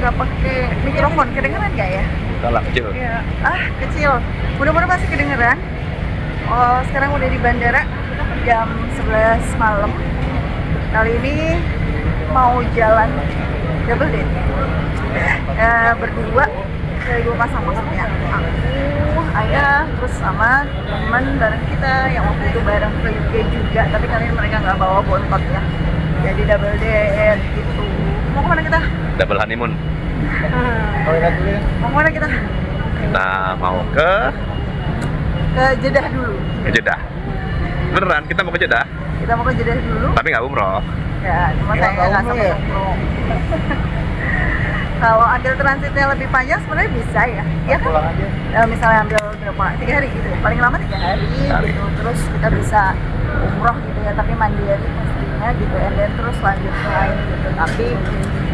nggak pakai mikrofon, kedengeran nggak ya? Udah lah, kecil. Ya, kecil. Mudah-mudahan masih kedengeran. Oh, sekarang udah di bandara jam 11 malam. Kali ini mau jalan double date. Berdua, dua pasang maksudnya. Aku, ayah, terus sama teman bareng kita yang waktu itu bareng ke UK juga. Tapi kali ini mereka nggak bawa bontot ya. Jadi double date gitu. Mau kemana kita? Double honeymoon. Mau kemana kita? Kita mau ke Jeddah dulu. Jeddah. Beneran, kita mau ke Jeddah. Kita mau ke Jeddah dulu. Tapi nggak umroh. Ya, cuma saya nggak sampai umroh. Kalau ambil transitnya lebih panjang sebenarnya bisa ya. Iya kan? Misalnya ambil berapa? 3 hari gitu. Paling lama 3 hari gitu. Terus kita bisa umroh gitu ya, tapi mandiri pastinya gitu. And then terus lanjut lain gitu. Tapi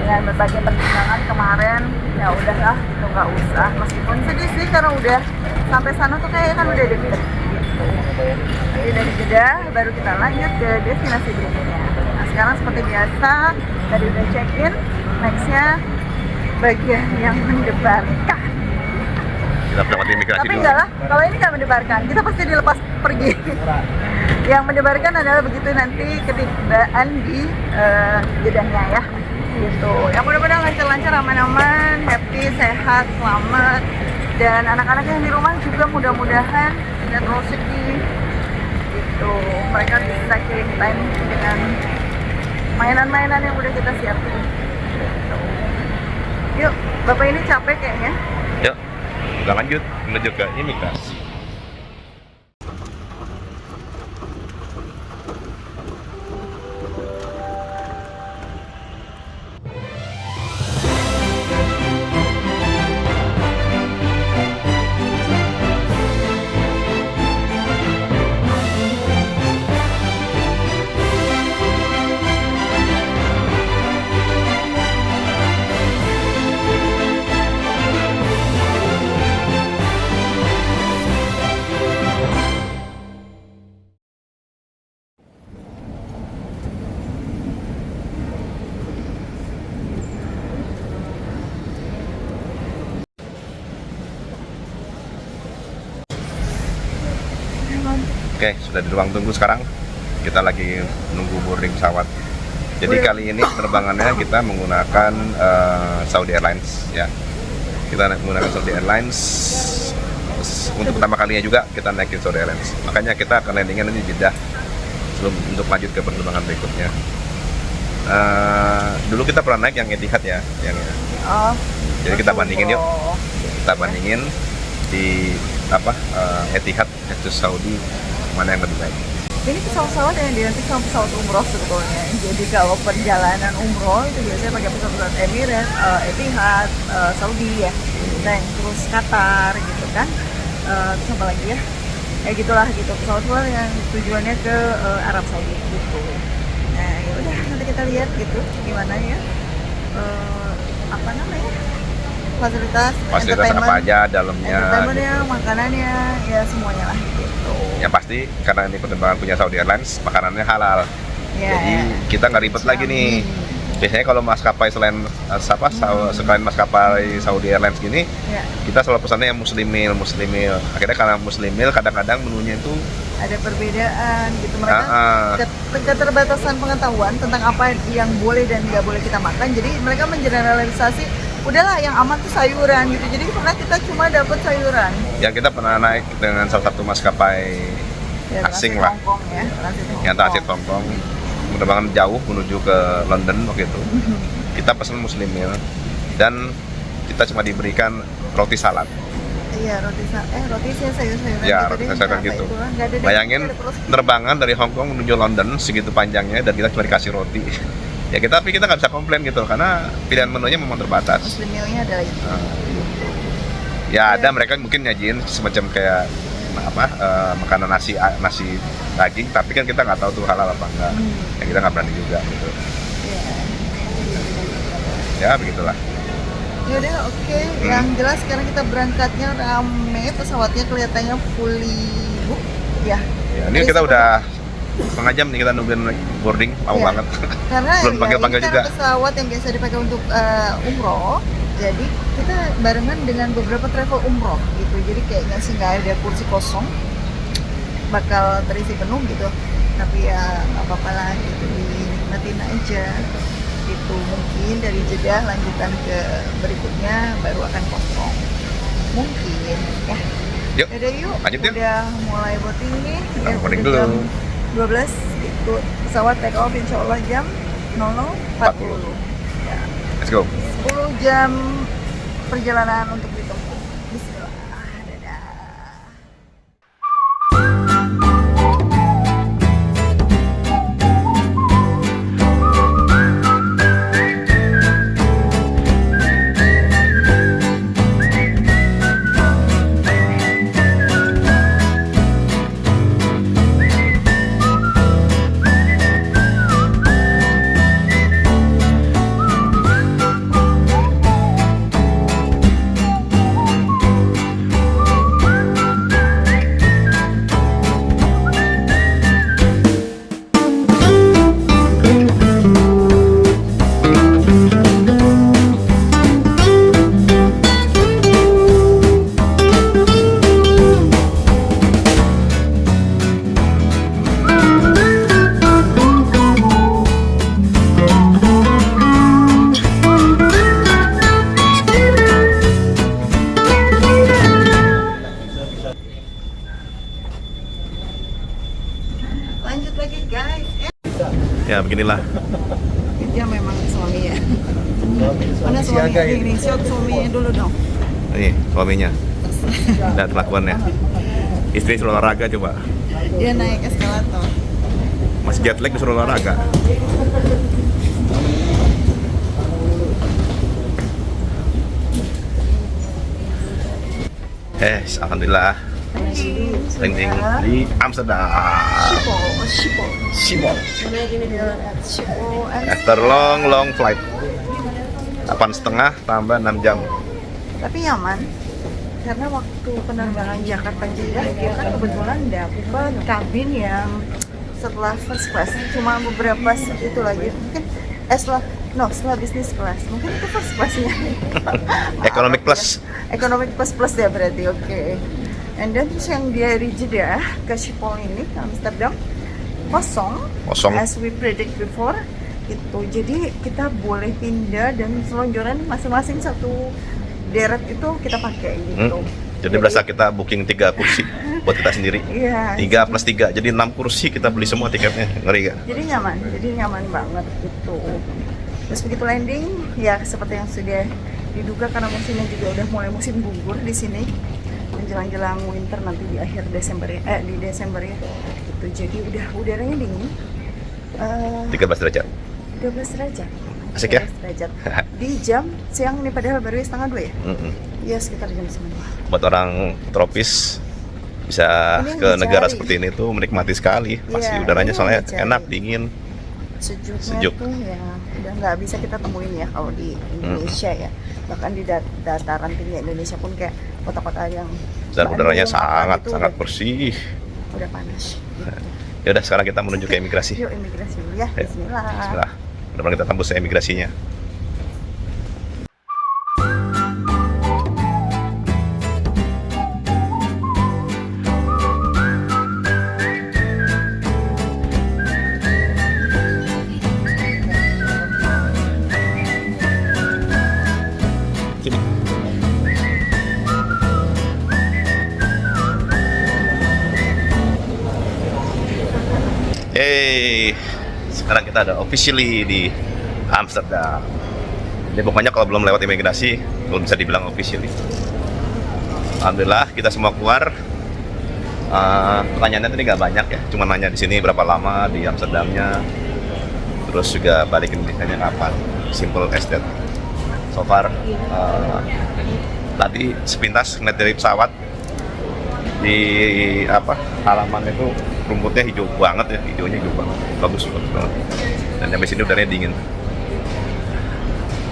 dengan berbagai pertimbangan kemarin ya udahlah gitu, nggak usah. Meskipun sedih sih karena udah sampai sana tuh kayak kan udah deket gitu. Jadi dari Jeddah baru kita lanjut ke destinasi berikutnya. Nah sekarang seperti biasa tadi udah check in, nextnya bagian yang mendebarkan. Kita berangkat imigrasi Tapi dulu. enggak lah, kalau ini nggak mendebarkan, kita pasti dilepas pergi. Yang mendebarkan adalah begitu nanti ketibaan di Jeddahnya ya. Gitu. Yang mudah-mudahan lancar-lancar, aman-aman, happy, sehat, selamat. Dan anak-anak yang di rumah juga mudah-mudahan tidak terlalu sedih. Gitu. Mereka bisa killing time dengan mainan-mainan yang udah kita siapin. Gitu. Yuk, Bapak ini capek kayaknya. Yuk, kita lanjut menuju ke imigrasi. Oke, sudah di ruang tunggu sekarang. Kita lagi nunggu boarding pesawat. Jadi kali ini penerbangannya kita menggunakan Saudi Airlines ya. Kita menggunakan Saudi Airlines. Untuk pertama kalinya juga kita naikin Saudi Airlines. Makanya kita akan landingnya nanti di Jeddah sebelum untuk lanjut ke penerbangan berikutnya. Dulu kita pernah naik yang Etihad ya, jadi kita bandingin yuk. Kita bandingin di Etihad versus Saudi, mana yang lebih baik. Ini pesawat-pesawat yang identik sama pesawat umroh sebetulnya. Jadi kalau perjalanan umroh itu biasanya pakai pesawat Emirates, Etihad, Saudi ya, dan terus Qatar gitu kan. Terus apa lagi ya? Gitulah gitu, pesawat-pesawat yang tujuannya ke Arab Saudi gitu. Nah ya udah, nanti kita lihat gitu gimana ya, apa namanya, fasilitas apa aja dalamnya, entertainmentnya, makanannya, ya semuanya lah gitu. Yang pasti karena ini penerbangan punya Saudi Airlines, makanannya halal. Ya, Jadi kita nggak ribet lagi nih. Biasanya kalau maskapai selain maskapai Saudi Airlines gini, kita selalu pesannya yang muslim meal. Akhirnya karena muslim meal kadang-kadang menunya itu ada perbedaan gitu. Mereka keterbatasan pengetahuan tentang apa yang boleh dan nggak boleh kita makan. Jadi mereka mengeneralisasi, udahlah yang aman tuh sayuran gitu. Jadi pernah kita cuma dapat sayuran. Yang kita pernah naik dengan salah satu maskapai asing lah, Hong Kong, ya, yang transit Hong Kong, penerbangan jauh menuju ke London waktu itu. Kita pesan muslim meal dan kita cuma diberikan roti salad. Iya, roti sayur-sayuran Ya, gitu. roti sayuran gitu. Bayangin penerbangan dari Hong Kong menuju London segitu panjangnya dan kita cuma dikasih roti. Ya tapi kita nggak bisa komplain gitu karena pilihan menunya memang terbatas. Muslim meal-nya adalah itu. Ya ada mereka mungkin nyajiin semacam kayak makanan nasi daging, tapi kan kita nggak tahu tuh halal apa enggak. Ya kita nggak berani juga gitu. Ya begitulah. Yaudah, oke. Yang jelas sekarang kita berangkatnya rame, pesawatnya kelihatannya fully book ya. Ini kita udah setengah jam nih kita nungguin boarding, lama banget. Karena belum panggil-panggil juga. Pesawat yang biasa dipakai untuk umroh Jadi kita barengan dengan beberapa travel umroh gitu. Jadi kayaknya sih nggak ada kursi kosong, bakal terisi penuh gitu. Tapi ya nggak apa-apa lah gitu, dinikmatin aja. Itu mungkin dari Jeddah lanjutan ke berikutnya baru akan kosong. Mungkin ya. Yuk, Udah yuk. lanjut yuk. Udah mulai boarding nih. Kita boarding udah dulu. jam 12 itu pesawat take off insya Allah jam 00.40. Ya. Let's go. 10 jam perjalanan untuk ditempuh. Bismillah. Dadah. Lanjut lagi guys. Ya beginilah. Dia memang suami ya. Mana suami ini? Shot suaminya dulu dong. Ini suaminya. Dan kelakuannya. Istri suruh olahraga coba. Dia naik eskalator. Masih jet lag disuruh olahraga. Alhamdulillah. Landing di Amsterdam. Schiphol. Schiphol. Schiphol. After long flight. 8,5 tambah 6 jam. Tapi nyaman. Karena waktu penerbangan Jakarta Jeddah kita kan kebetulan dapat kabin yang setelah first class cuma beberapa itu lagi mungkin setelah business class mungkin itu first classnya. Economic plus. Economic plus ya berarti oke. And then terus yang dari Jeddah ke Schiphol ini ke Amsterdam kosong. As we predict before itu. Jadi kita boleh pindah dan selonjoran masing-masing satu deret itu kita pakai gitu. Jadi berasa kita booking 3 kursi buat kita sendiri. Iya. 3 plus 3, jadi 6 kursi kita beli semua tiketnya. Ngeri gak? Jadi nyaman banget gitu. Terus begitu landing, ya seperti yang sudah diduga karena musimnya juga udah mulai musim gugur di sini. Menjelang-jelang winter nanti di akhir Desember ya, di Desember ya. Gitu. Jadi udah udaranya dingin. 13 derajat. 12 derajat. Asik ya? Derajat. Di jam siang ini padahal baru 1:30 ya? Iya sekitar jam 9. Buat orang tropis bisa Ini ke negara dicari. seperti ini tuh menikmati sekali. Pasti Iya, udaranya ini soalnya dicari. enak, dingin. Sejuk. Tuh ya udah nggak bisa kita temuin ya kalau di Indonesia ya. Bahkan di dataran tinggi Indonesia pun kayak kota-kota yang Dan udaranya Bandung, apa sangat gitu bersih. udah panas. Ya udah, sekarang kita menuju ke imigrasi. Yuk imigrasi dulu ya. Ya. Bismillah. Bismillah. Mudah-mudahan kita tembus imigrasinya. Sini. Sekarang kita ada officially di Amsterdam. Jadi pokoknya kalau belum lewat imigrasi, belum bisa dibilang officially. Alhamdulillah kita semua keluar. Pertanyaannya tadi nggak banyak ya, cuma nanya di sini berapa lama di Amsterdamnya, terus juga balik Indonesia kapan. Simple as that. So far, tadi sepintas ngeliat dari pesawat di halaman itu rumputnya hijau banget ya, hijaunya hijau banget, bagus banget. Dan sampai sini udaranya dingin.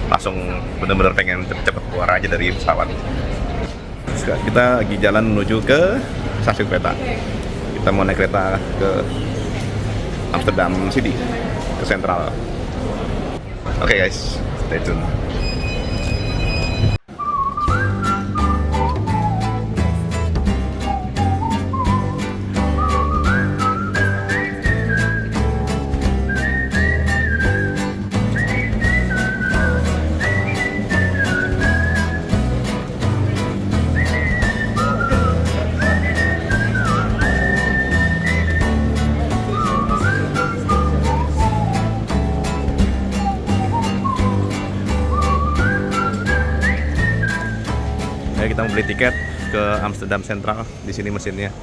Langsung bener-bener pengen cepet-cepet keluar aja dari pesawat. Sekarang kita lagi jalan menuju ke stasiun kereta. Kita mau naik kereta ke Amsterdam City, ke Sentral. Oke guys, stay tune. Ya, kita mau beli tiket ke Amsterdam Central. Di sini mesinnya.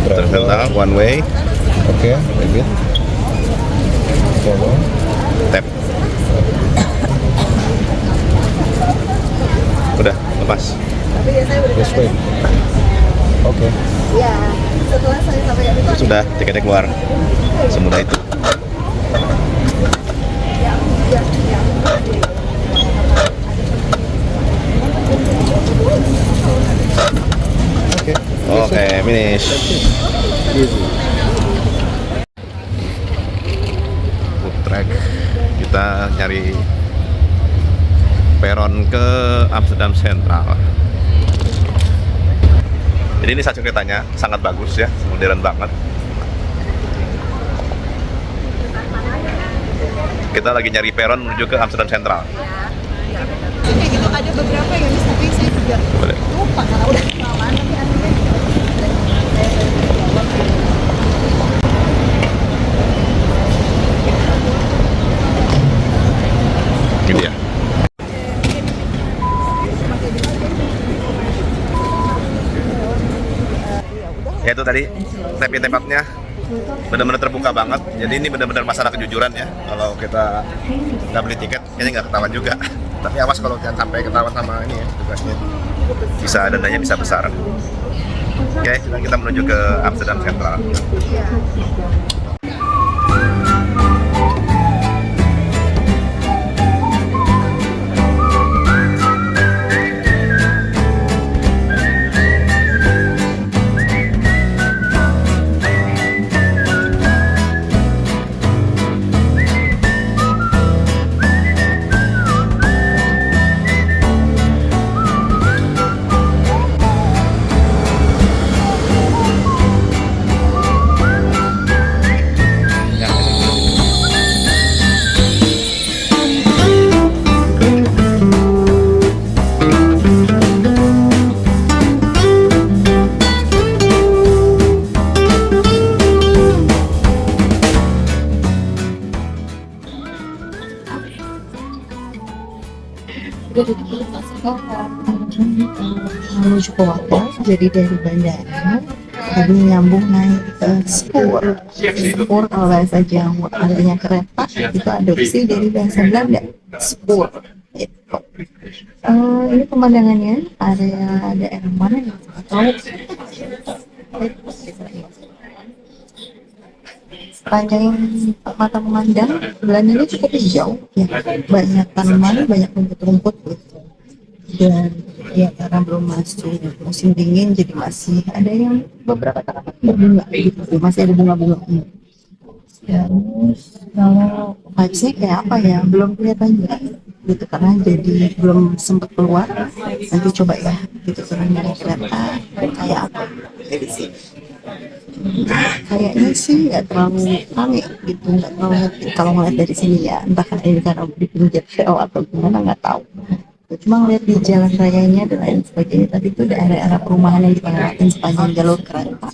Central one way. Oke, maybe. Follow. Tap. Udah, lepas. Tapi ya saya udah This way. Oke. Iya, setelah saya sampai itu Sudah, tiketnya keluar. Semudah itu. Oke. Oke, finish. Easy. Food track. Kita nyari peron ke Amsterdam Central. Jadi ini stasiun keretanya sangat bagus ya, modern banget. Kita lagi nyari peron menuju ke Amsterdam Central. kayak gitu ada beberapa yang tapi saya juga Boleh. lupa karena udah lama tapi akhirnya Ini dia. Ya itu tadi tempatnya benar-benar terbuka banget. Jadi ini benar-benar masalah kejujuran ya. Kalau kita nggak beli tiket, kayaknya nggak ketahuan juga. Tapi awas kalau jangan sampai ketahuan sama ini ya tugasnya. Bisa dendanya bisa besar. Oke, kita menuju ke Amsterdam Central. menuju ke hotel. Jadi dari bandara tadi nyambung naik ke spur. Spur kalau bahasa Jawa artinya kereta, itu adopsi dari bahasa Belanda, spur. Gitu. Ini pemandangannya area daerah mana ya? Tahu? Sepanjang mata memandang, Belandanya cukup hijau, ya, banyak tanaman, banyak rumput-rumput gitu. Dan ya karena belum masuk musim dingin, jadi masih ada yang beberapa tanaman berbunga gitu, masih ada bunga-bunga. Dan kalau vibes-nya kayak apa ya, belum kelihatan juga gitu karena jadi belum sempat keluar. Nanti coba ya gitu karena dari kereta kayak apa dari sini. Kayaknya sih nggak terlalu rame gitu, nggak terlalu happy kalau ngeliat dari sini ya, entah kan ini karena di pinggir rel atau gimana nggak tahu. Cuma ngeliat di jalan rayanya dan lain sebagainya, tadi tuh daerah-daerah perumahan yang dilewatin sepanjang jalur kereta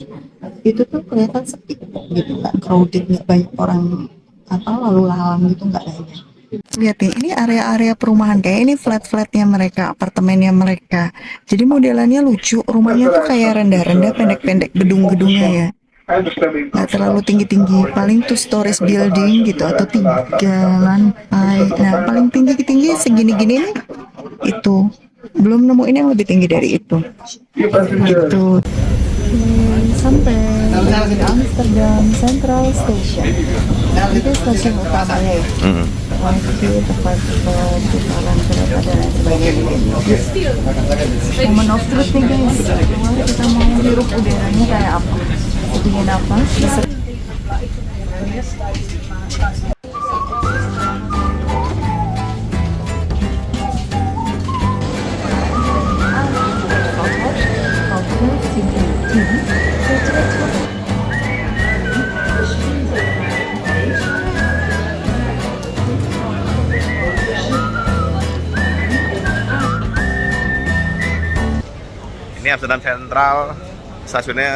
itu tuh kelihatan sepi gitu, nggak crowded, nggak banyak orang apa lalu lalang gitu, nggak kayaknya. Lihat nih, ini area-area perumahan, kayak ini flat-flatnya mereka, apartemennya mereka. Jadi modelannya lucu, rumahnya tuh kayak rendah-rendah, pendek-pendek gedung-gedungnya ya. Nggak terlalu tinggi-tinggi, paling two stories building gitu atau 3 lantai. Nah, paling tinggi-tinggi segini-gini nih itu. Belum nemuin yang lebih tinggi dari itu. Gitu. Sampai di Amsterdam Central Station. Itu stasiun utamanya ya. Lagi tempat putaran kereta dan lain sebagainya. Moment of truth nih guys. Kita mau hirup udaranya kayak apa? Dingin apa? Ini Amsterdam Central, stasiunnya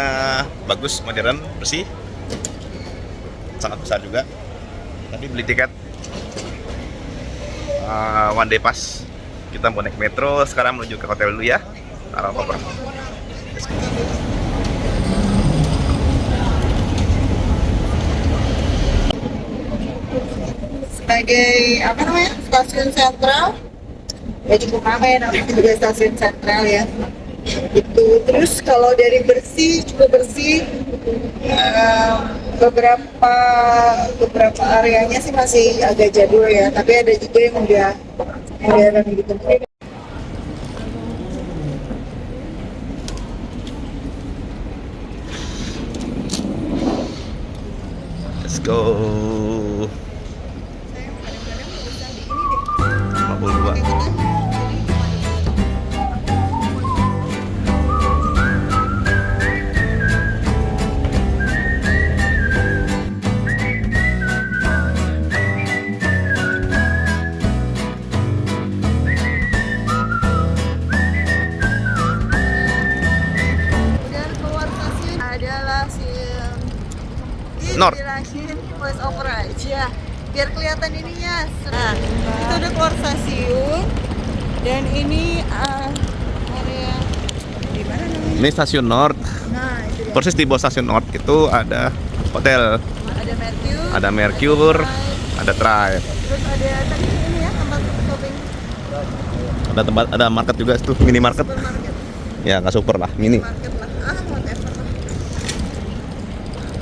bagus, modern, bersih. sangat besar juga. Tapi beli tiket one day pass. Kita mau naik metro, sekarang menuju ke hotel dulu ya. Taruh koper. Sebagai apa namanya, stasiun sentral ya cukup ramai, namanya juga stasiun sentral ya itu. Terus kalau dari bersih cukup bersih. Beberapa areanya sih masih agak jadul ya, tapi ada juga yang udah modern gitu. Let's go. 52. North. Dibilangin voice over aja biar kelihatan ininya. Nah, itu udah keluar stasiun dan ini area di mana namanya? Ini stasiun North. Nah, itu dia. Persis di bawah stasiun North itu ada hotel, Ada Mercure, ada Thrive, terus ada tadi ini ya tempat shopping, ada market juga tuh, minimarket. supermarket, Ya nggak super lah, mini. market lah, whatever lah.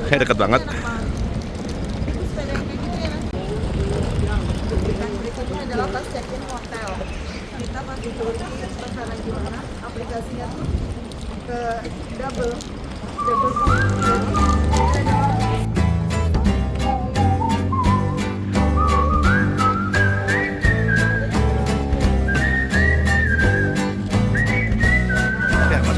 Kayak deket banget. Itu sepeda yang kayak gitu ya. Dan berikutnya adalah pas check-in hotel. Kita pas ditulis cara gimana aplikasinya tuh ke double Ya, Mas.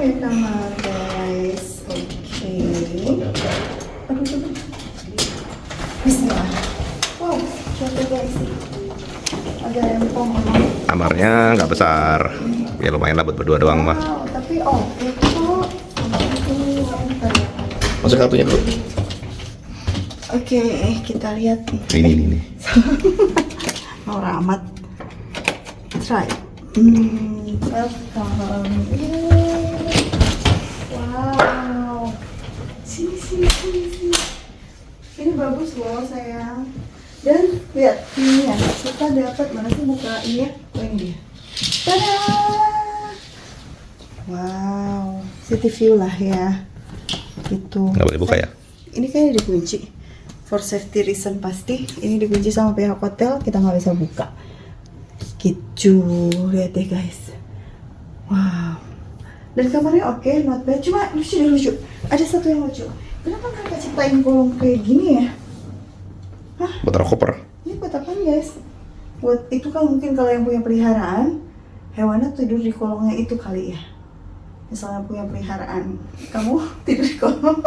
sampai kamar guys. Oke. Bismillah. Wow, coba guys. Ada rempong emang. Kamarnya nggak besar, ya lumayan lah buat berdua doang mah. Wow, tapi oke kok. Sama itu enter. Masuk kartunya dulu. Oke, kita lihat nih. Ini. Mau amat. Try. Welcome. Wow. Sini. Ini bagus loh sayang. Dan lihat ini ya, kita dapat mana sih buka ini ya? Oh ini dia. Tada! Wow, city view lah ya. Itu. Nggak boleh buka ya? Ini kayaknya dikunci. For safety reason pasti. Ini dikunci sama pihak hotel, kita nggak bisa buka. Gitu, lihat deh guys. Wow. Dan kamarnya oke, not bad. Cuma lucu. Ada satu yang lucu. Kenapa mereka ciptain kolong kayak gini ya? Hah? Buat taruh koper. Ini buat apa guys? Buat itu kan mungkin kalau yang punya peliharaan, hewannya tidur di kolongnya itu kali ya. Misalnya punya peliharaan, kamu tidur di kolong.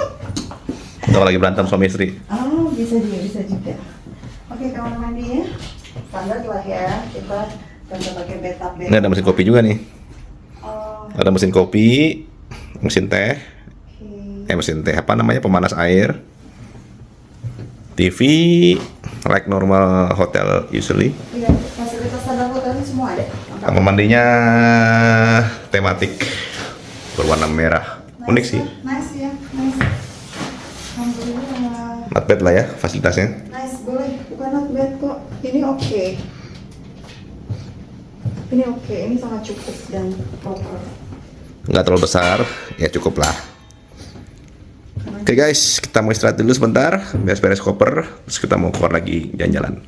Kalau lagi berantem suami istri. Oh, bisa juga. Oke, kamar mandi ya. Standar lah ya. Kita bisa pakai bathtub. Ini ada mesin kopi juga nih. Oh, Ada mesin kopi, mesin teh, oke. mesin teh apa namanya, pemanas air, TV, like normal hotel usually. Iya, fasilitas standar hotel ini semua ada. Lengkap. Kamar mandinya tematik berwarna merah. Unik sih. Nice ya, nice. Alhamdulillah. Not bad lah ya fasilitasnya. Nice, boleh. Bukan not bad kok. Ini oke. Ini sangat cukup dan proper. Nggak terlalu besar, ya cukup lah. Oke guys, kita mau istirahat dulu sebentar, beres-beres koper, terus kita mau keluar lagi jalan-jalan.